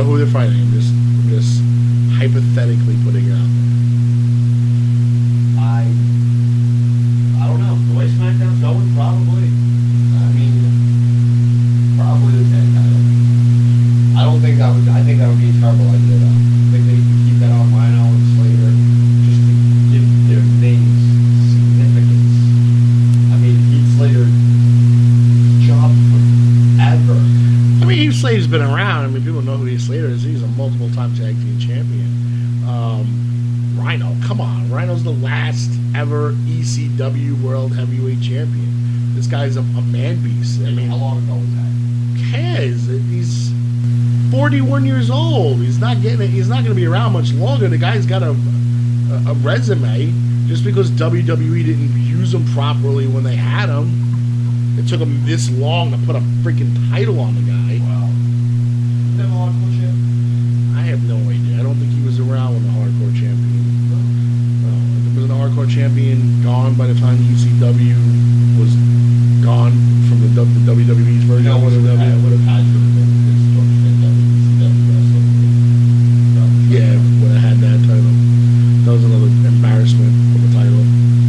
know who they're fighting. I'm just hypothetically putting it out there. I don't know. The way SmackDown's going, probably. I mean, probably the tag title. I don't think that would. I think that would be a terrible idea, though. I think they could keep that on Rhino and Slater just to give their names significance. I mean, Heath Slater's job forever. I mean, Heath Slater's been around. I mean, people know who Heath Slater is. He's a multiple-time tag team champion. Rhino, come on. Rhino's the last ever ECW World Heavyweight Champion. This guy's a man beast. I mean, how long ago was that? Cares? He's 41 years old. He's not going to be around much longer. The guy's got a resume. Just because WWE didn't use him properly when they had him, it took him this long to put a freaking title on the guy. Wow. Never hardcore champ? I have no idea. I don't think he was around when the hardcore champion. Was the hardcore champion gone by the time the ECW was gone from the WWE's version? No, would have had to have been because George ECW wrestling. Yeah, would have had that title. That was another embarrassment of a title,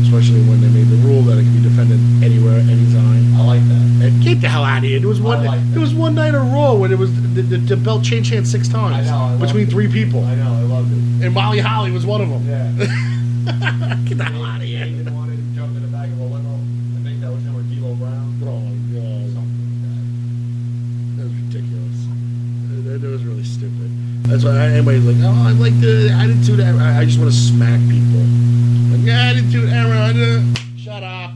especially when they made the rule that it could be defended anywhere, anytime. I like that. And get the hell out of here! There was one night of Raw when it was the belt changed hands 6 times between 3 people. I know, I loved it. And Molly Holly was one of them. Yeah. Get the hell out of here! He didn't want to jump in the back of a limo. I think that was him or D'Lo Brown. Oh my god, Something like that. that was ridiculous. That was really stupid. That's why anybody's like, oh, I like the Attitude Era. I just want to smack people. Like, Attitude Era. Shut up.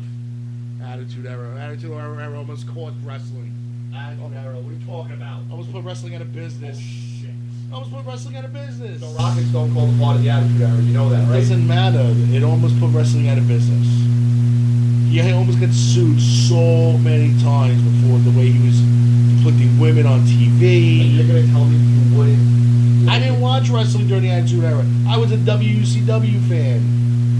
Attitude Era. Attitude Era almost caught wrestling. Attitude Era. What are you talking about? Almost put wrestling out of business. Shit. Almost put wrestling out of business. The Rockets don't call the part of the Attitude Era. You know that, It right? doesn't matter. It almost put wrestling out of business. He almost got sued so many times before the way he was putting women on And TV. you're gonna tell me you wouldn't? I didn't watch wrestling during the Attitude Era. I was a WCW fan.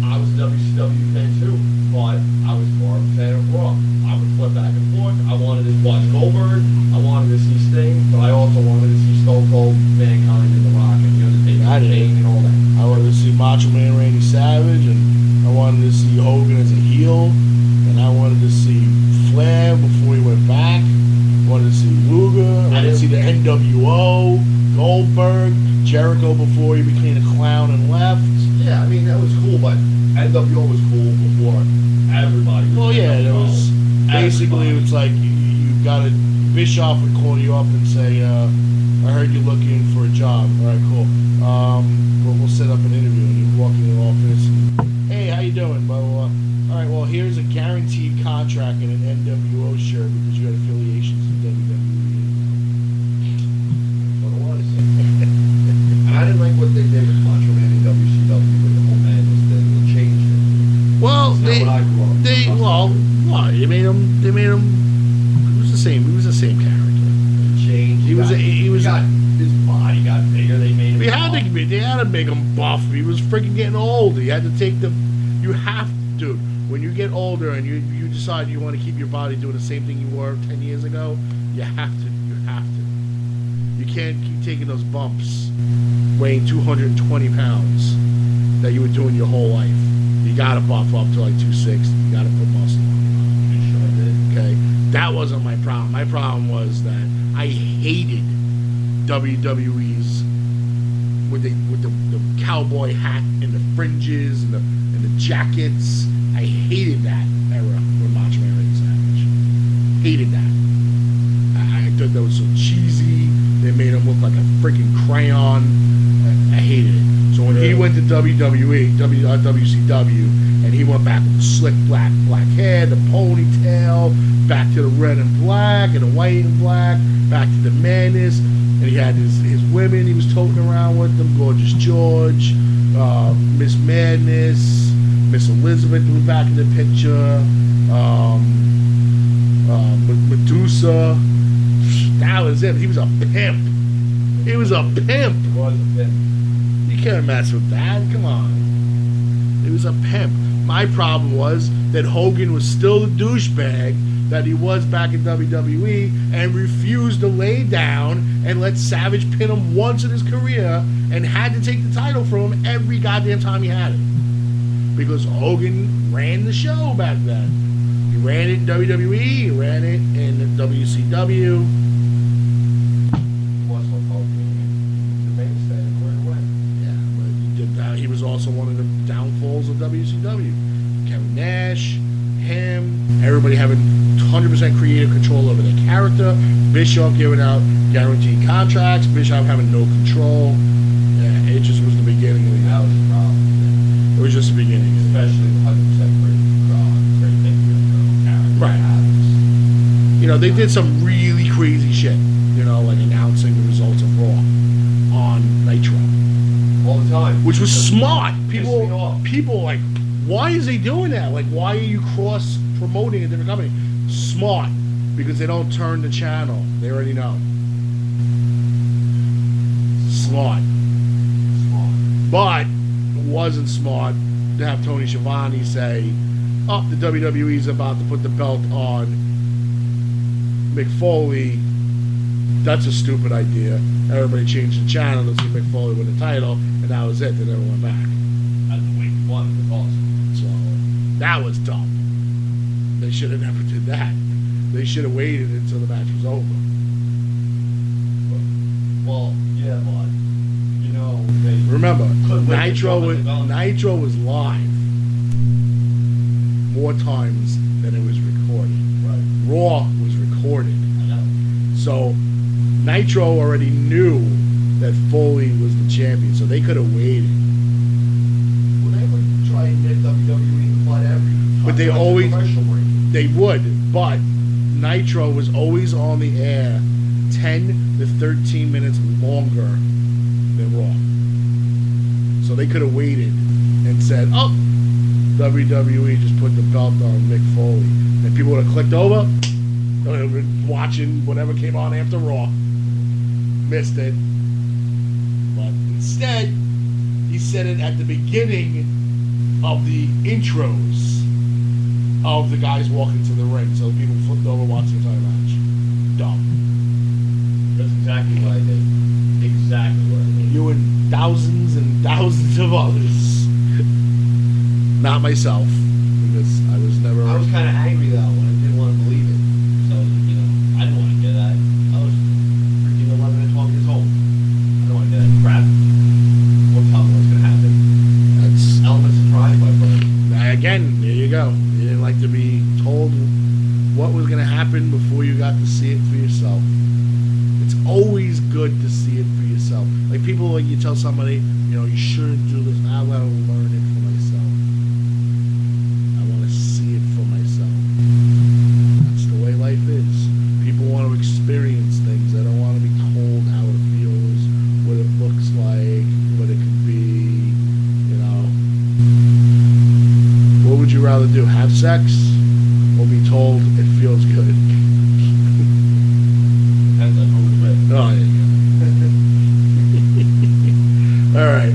I was a WCW fan too, but I was more of a fan of Raw. I would flip back and forth. I wanted to watch Goldberg. I wanted to see Sting, but I also wanted to see Stone Cold, Mankind, and The Rock, and The Undertaker, I and did. Kane, and all that. I wanted to see Macho Man Randy Savage, and I wanted to see Hogan as a heel, and I wanted to see Flair before he went back. I wanted to see Luger. I wanted to see the NWO, Goldberg, Jericho before he became a clown and left. Yeah, I mean that was cool, but NWO was cool before everybody. Well, yeah, there was basically Everybody. it's like you got a Bischoff would call you up and say, "I heard you're looking for a job. All right, cool. We'll set up an interview." And you walk in the office. Hey, how you doing? Blah blah blah. All right, well, here's a guaranteed contract and an NWO shirt because you had affiliations with WWE. What it was. And I didn't like what they did with Macho Man in WCW with the whole madness thing. They changed it. Well, It's not what I grew up with. what? They made him. It was the same. He was the same character. They changed. He was His body got bigger. They made him. They had to make him buff. He was freaking getting old. He had to take the. You have to, when you get older and you decide you want to keep your body doing the same thing you were 10 years ago. You have to. You can't keep taking those bumps, weighing 220 pounds that you were doing your whole life. You gotta buff up to like 260. You gotta put muscle on. You sure did. Okay, that wasn't my problem. My problem was that I hated WWE's with the cowboy hat and the fringes and the jackets. I hated that era with Macho Man Randy Savage. Hated that. I thought that was so cheesy. They made him look like a freaking crayon. I hated it. So when he went to WCW, and he went back with the slick black hair, the ponytail, back to the red and black, and the white and black, back to the madness, and he had his women he was toting around with them, Gorgeous George, Miss Madness, Miss Elizabeth was back in the picture, Medusa. That was it. He was a pimp. He was a pimp. He was a pimp. You can't mess with that. Come on. He was a pimp. My problem was that Hogan was still the douchebag that he was back in WWE and refused to lay down and let Savage pin him once in his career and had to take the title from him every goddamn time he had it. Because Hogan ran the show back then. He ran it in WWE, he ran it in WCW. He was also one of the downfalls of WCW. Kevin Nash, him, everybody having 100% creative control over their character. Bischoff giving out guaranteed contracts. Bischoff having no control. Yeah, it just was the beginning of the That was the problem. It was just the beginning. Especially the 100% great character. Right. You know, they did some really crazy shit. You know, like announcing the results of Raw on Nitro. All the time. Which was smart. People like, why is he doing that? Like, why are you cross-promoting a different company? Smart. Because they don't turn the channel. They already know. Smart. But it wasn't smart to have Tony Schiavone say, oh, the WWE's about to put the belt on Mick Foley. That's a stupid idea. Everybody changed the channel to see Mick Foley win the title, and that was it. They never went back. That's the week one. It was awesome. So that was dumb. They should have never did that. They should have waited until the match was over. Well, yeah, but you know, they remember Nitro was live more times than it was recorded. Right. Raw was recorded. I know. So Nitro already knew that Foley was the champion, so they could have waited. Well, they would try and get WWE to fight every. But they always they would, but Nitro was always on the air 10 to 13 minutes longer than Raw. So they could have waited and said, oh, WWE just put the belt on Mick Foley. And people would have clicked over, they would have been watching whatever came on after Raw. Missed it. But instead, he said it at the beginning of the intros of the guys walking to the ring. So people flipped over watching the entire match. Dumb. That's exactly what I did. Exactly what I did. You and thousands of others. Not myself, because I was never. I was kind of angry though when I didn't want to believe it. So you know, I didn't want to do that. I was freaking 11 and 12 years old. I don't want to do that crap. Won't tell me what's gonna happen. That's Element of surprise, my friend. again. There you go. You didn't like to be told what was gonna happen before you got to see it for yourself. It's always good to see it for yourself. Like people, like you tell somebody, you know, you shouldn't do this. I let them learn it for myself. I want to see it for myself. That's the way life is. People want to experience things. They don't want to be told how it feels, what it looks like, what it could be. You know, what would you rather do? Have sex or be told it feels good? Depends on who it's with. Oh, there you go. All right,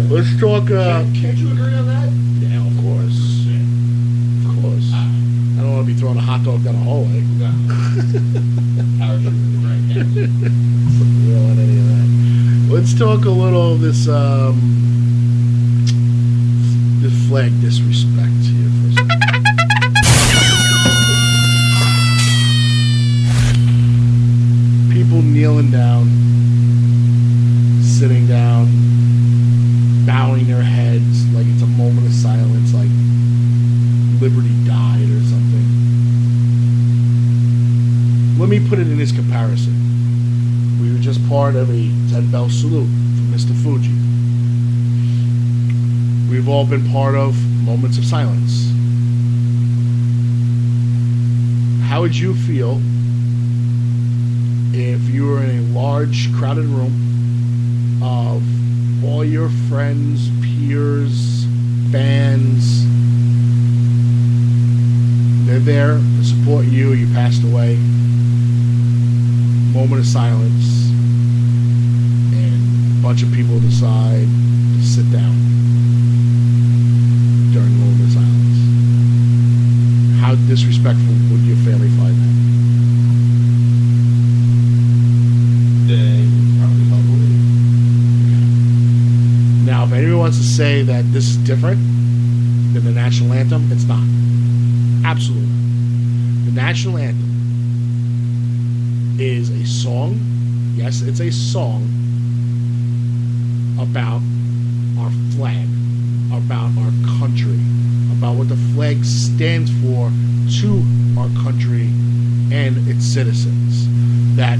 let's talk. Can't you agree on that? Yeah, of course. Of course. I don't want to be throwing a hot dog down a hallway. No. Parachute in the right hands. We don't want any of that. Let's talk a little of this flag disrespect here for a second. People kneeling down, sitting down, bowing their heads like it's a moment of silence, like Liberty died or something. Let me put it in this comparison. We were just part of a 10-bell salute from Mr. Fuji. We've all been part of moments of silence. How would you feel if you were in a large, crowded room of all your friends, peers, fans? They're there to support you. You passed away. Moment of silence, and a bunch of people decide to sit down during the moment of silence. How disrespectful would say that this is different than the national anthem, it's not. Absolutely not. The national anthem is a song. Yes, it's a song about our flag, about our country, about what the flag stands for to our country and its citizens. That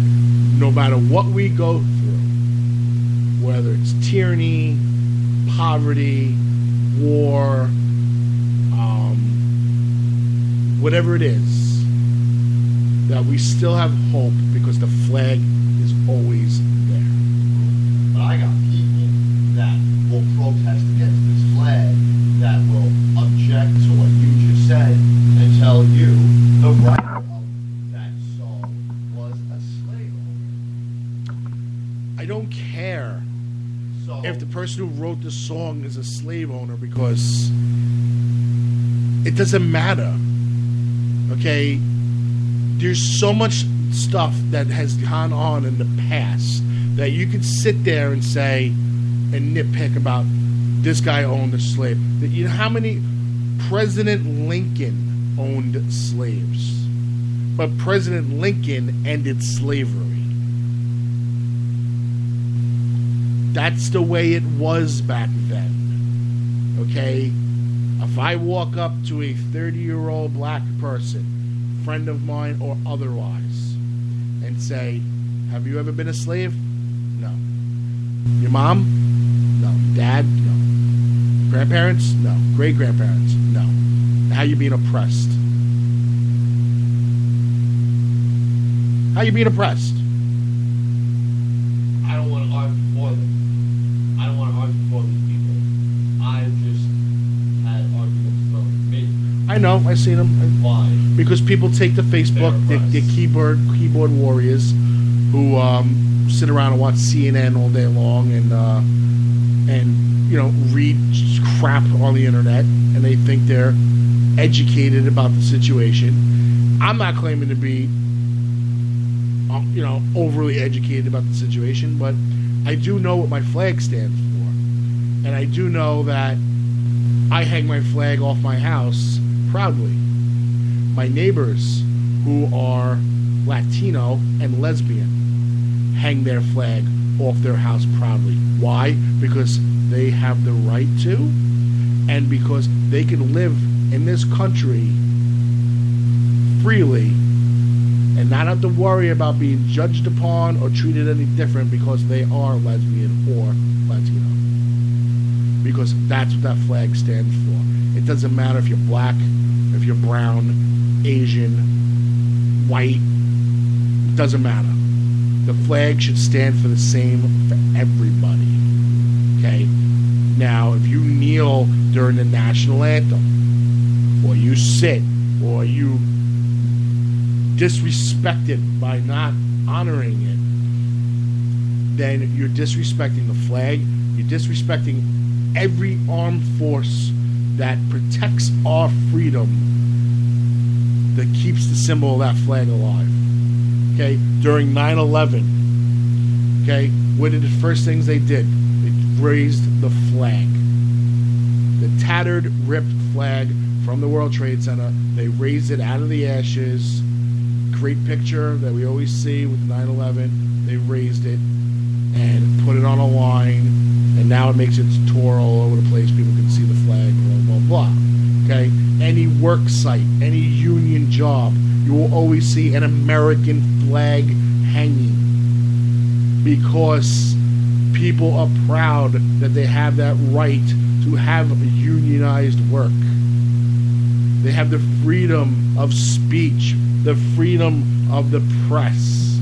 no matter what we go through, whether it's tyranny, poverty, war, whatever it is, that we still have hope because the flag is always there. But I got people that will protest against this flag, that will object to what you just said, and tell you the writer of that song was a slave owner. I don't care So, if the person who wrote the song is a slave owner, because it doesn't matter. Okay? There's so much stuff that has gone on in the past that you can sit there and say and nitpick about this guy owned a slave. You know how many President Lincoln owned slaves, but President Lincoln ended slavery. That's the way it was back then. Okay? If I walk up to a 30-year-old black person, friend of mine or otherwise, and say, have you ever been a slave? No. Your mom? No. Dad? No. Grandparents? No. Great-grandparents? No. How you being oppressed? How you being oppressed? I don't want to argue for them. I don't want to argue for these people. I've just had arguments from me. I know. I seen them. Why? Because people take to Facebook, they're keyboard warriors who sit around and watch CNN all day long and you know, read crap on the internet, and they think they're educated about the situation. I'm not claiming to be you know, overly educated about the situation, but I do know what my flag stands for, and I do know that I hang my flag off my house proudly. My neighbors who are Latino and lesbian hang their flag off their house proudly. Why? Because they have the right to, and because they can live in this country freely and not have to worry about being judged upon or treated any different because they are lesbian or Latino. Because that's what that flag stands for. It doesn't matter if you're black, if you're brown, Asian, white, it doesn't matter. The flag should stand for the same for everybody. Okay? Now, if you kneel during the national anthem, or you sit, or you disrespect it by not honoring it, then you're disrespecting the flag, you're disrespecting every armed force that protects our freedom, that keeps the symbol of that flag alive. Okay, during 9/11, okay, what are the first things they did? They raised the flag, the tattered, ripped flag from the World Trade Center. They raised it out of the ashes. Great picture that we always see with 9/11. They raised it and put it on a line, and now it makes its tour all over the place. People can see the flag, blah, blah, blah. Okay? Any work site, any union job, you will always see an American flag hanging, because people are proud that they have that right to have unionized work. They have the freedom of speech, the freedom of the press,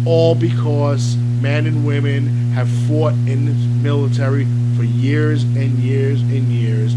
all because men and women have fought in the military for years and years and years,